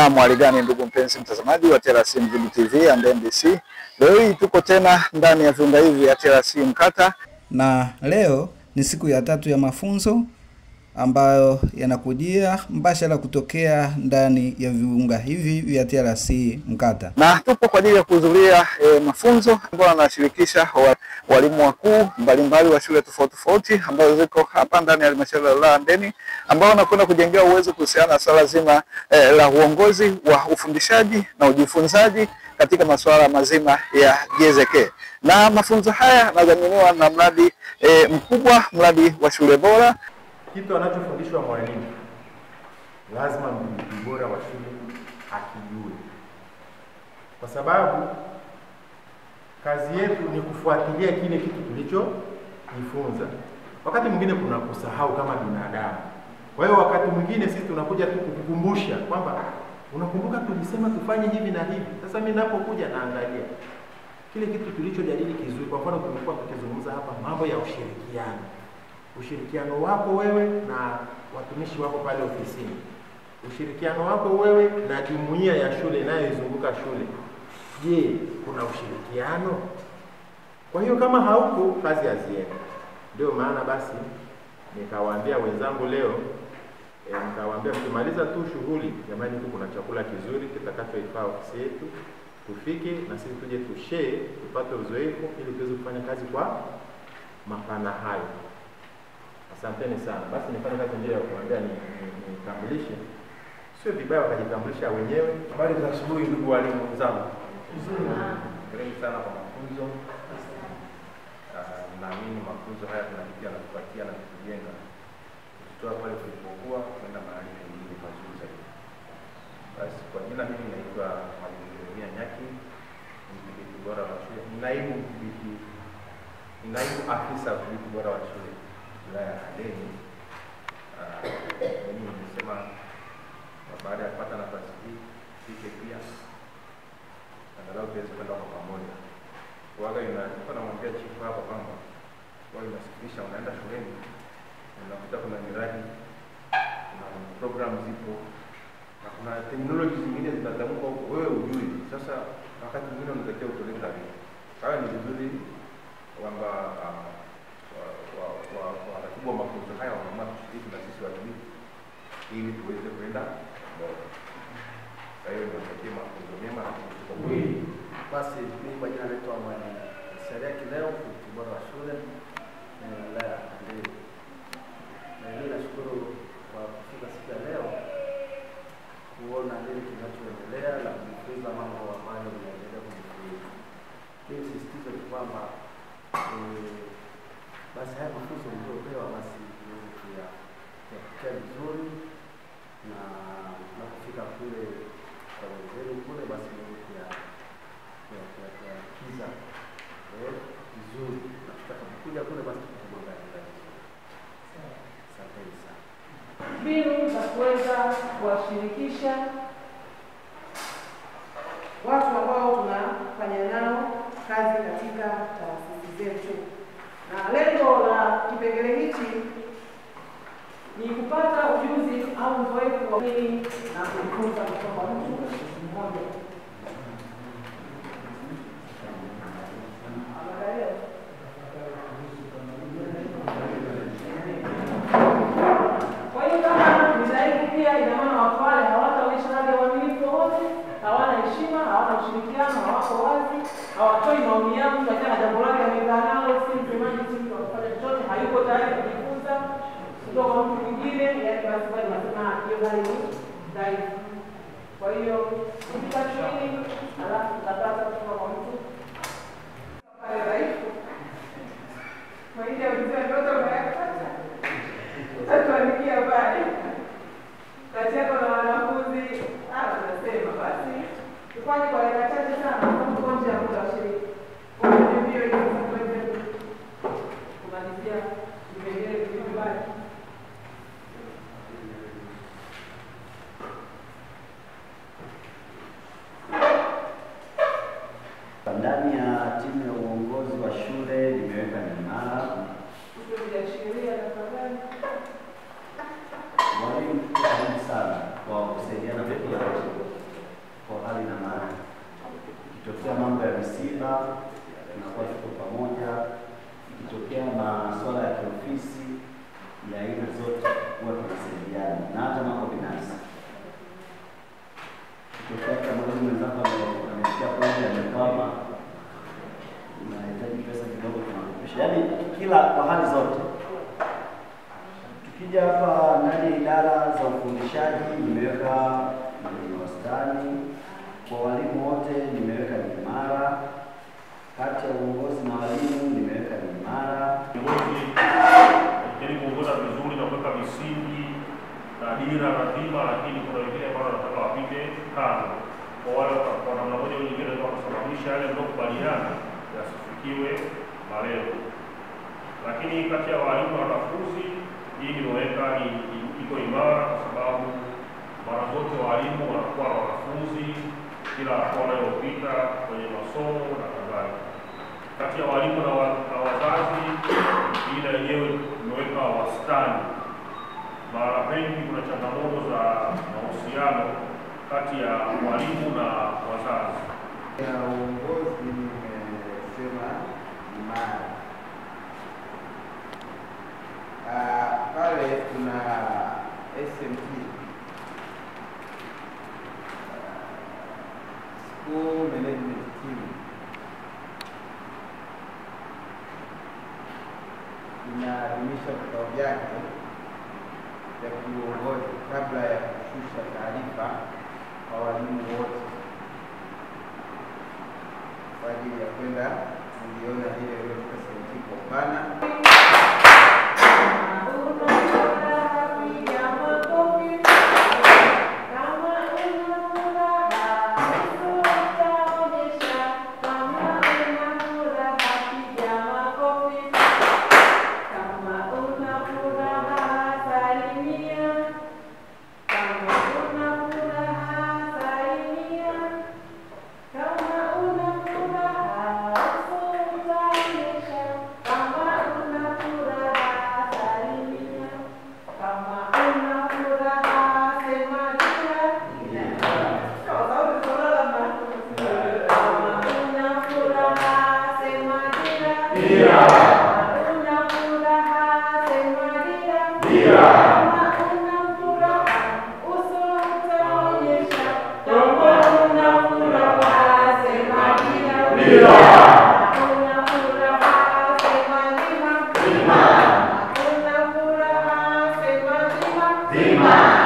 Na mwali gani ndugu mpenzi mtazamaji wa TRC Mzimu TV and NBC. Leo hii tuko tena ndani ya viunga hivi ya TRC Mkata, na leo ni siku ya 3 ya mafunzo ambayo yanakujia mbashara kutokea ndani ya viunga hivi vya TRC Mkata. Na tupo kwa ajili ya kuhudhuria mafunzo ambayo yanashirikisha walimu wakuu mbalimbali wa shule tofauti tofauti ambazo ziko hapa ndani ya halmashauri ya wilaya Handeni, ambao wanakwenda kujengea uwezo kuhusiana na swala zima la uongozi wa ufundishaji na ujifunzaji katika masuala mazima ya GZK. Na mafunzo haya yanadhaminiwa na mradi mkubwa, mradi wa shule bora. Kitu anachofundishwa mwalimu lazima mmiliki bora wa shule akijue, kwa sababu kazi yetu ni kufuatilia kile kitu tulichojifunza. Wakati mwingine kuna kusahau kama binadamu. Kwa hiyo wakati mwingine sisi tunakuja tu kukukumbusha kwamba unakumbuka tulisema tufanye hivi na hivi. Sasa mimi ninapokuja naangalia kile kitu tulichojadili kizuri. Kwa mfano tumekuwa tukizungumza hapa mambo ya ushirikiano. Ushirikiano wako wewe na watumishi wako pale ofisini. Ushirikiano wako wewe na jumuiya ya shule inayoizunguka shule. Je, kuna ushirikiano? Kwa hiyo kama hauko, kazi haziendi. Ndio maana basi nikawaambia wenzangu leo, nikawaambia tukimaliza tu shughuli, jamani, huku kuna chakula kizuri kitakachoifaa ofisi yetu. Tufike na sisi tuje tushare, tupate uzoefu ili tuweze kufanya kazi kwa mapana hayo. Asanteni sana. Basi nifanye kazi ndio ya kuambia nitambulishe. Sio vibaya wakajitambulisha wenyewe. Habari za asubuhi ndugu walimu zangu. Karibu sana kwa mafunzo. Naamini mafunzo haya tunafikia na kupatia na kujenga. Kutoa pale tulipokuwa kwenda mahali pengine pazuri zaidi. Basi kwa jina mimi naitwa Mwalimu Jeremia Nyaki, mdhibiti bora wa shule. Naibu afisa mdhibiti bora wa shule wilaya ya Handeni. Mimi nimesema baada ya kupata nafasi hii sike pia angalau tuweze kwenda kwa pamoja. Waga nilikuwa namwambia chifu hapa kwamba wao inasikilisha, unaenda shuleni unakuta kuna miradi na program zipo na kuna teknoloji zingine zinatamka huko wewe ujui. Sasa wakati mwingine unatakiwa utolee taarifa. Kwa hiyo ni vizuri kwamba waratibu wa mafunzo haya wanaamua tushiriki na sisi watumishi ili tuweze kwenda bora. Kwa hiyo tunatakia mafunzo mema na kwa kweli. Basi mimi kwa jina naitwa Mwalimu Sereki leo mdhibiti bora wa shule na wilaya ya Handeni. Na mimi nashukuru kwa kufika siku ya leo kuona nini kinachoendelea na kujifunza mambo ambayo yanaendelea kujifunza. Mimi sisitizo ni kwamba basi haya mafunzo mliopewa basi kuyafikia vizuri na kufika kule kwa wenzenu kule basi kuyakiza vizuri na tutakapokuja kule basi tutakuangalia. Asante sana. Mbinu za kuweza kuwashirikisha watu ambao tunafanya nao kazi katika taasisi zetu. Na lengo la kipengele hichi ni kupata ujuzi au uzoefu wa mwili na kujifunza kutoka kwa mtu mmoja. Kwa hiyo kama ni dhaifu pia, ina maana watu wale hawataonyesha hali ya uaminifu wowote, hawana heshima, hawana ushirikiano, hawako wazi, hawatoi maoni yao. Mtu akiwa na jambo lake amekaa nalo, si msemaji, si mtu anafanya chochote, hayuko tayari kujifunza kutoka kwa mtu mwingine, yaani basi bali nasema hiyo hali ni dhaifu. Kwa hiyo kupita chini, alafu tutapata kutoka kwa mtu pale dhaifu. Kwa hiyo ulizia ndoto unayopata utatuandikia pale kati yako na wanafunzi. Tunasema basi tufanye kwa dakika chache sana kwa nje ya muda ushiriki. Kwa hiyo ndio ile kumalizia vipengele vilivyobaki. Ndani ya timu ya uongozi wa shule nimeweka minara. Walimu karibu sana kwa kusaidiana pia mahali na mahali. Ikitokea mambo ya misiba tunakuwa tuko pamoja, ikitokea masuala ya kiofisi ya aina zote huwa tunasaidiana, na hata mambo binafsi. Ikitokea kama mwenzako amesikia kwamba amekwama, unahitaji pesa kidogo, tunakopesha. Yaani kila kwa hali zote. Tukija hapa ndani ya idara za ufundishaji, nimeweka wastani kwa walimu wote, nimeweka ni imara. Kati ya uongozi na walimu nimeweka ni imara. Viongozi ili kuongoza vizuri na kuweka misingi na dira na ratiba, lakini kuna wengine ambao wanataka wapite kando. Kwa wale kwa namna moja au nyingine ndio kusababisha yale ndio kubaliana yasifikiwe malengo. Lakini kati ya walimu na wanafunzi hii nimeweka iko imara, kwa sababu mara zote walimu wanakuwa na wanafunzi kila hatua wanayopita kwenye masomo na kadhalika. Kati ya walimu na wazazi ile yenyewe imeweka wastani. Mara pengi kuna changamoto za mahusiano kati ya walimu na wazazi. Ya uongozi nimesema imara. Pale kuna SMT, School Management Team, inaadhimisha vikao vyake vya kiuongozi kabla ya kushusha taarifa kwa walimu wote kwa ajili ya kwenda kuliona ile iliyotoka SMT kwa upana. Zima.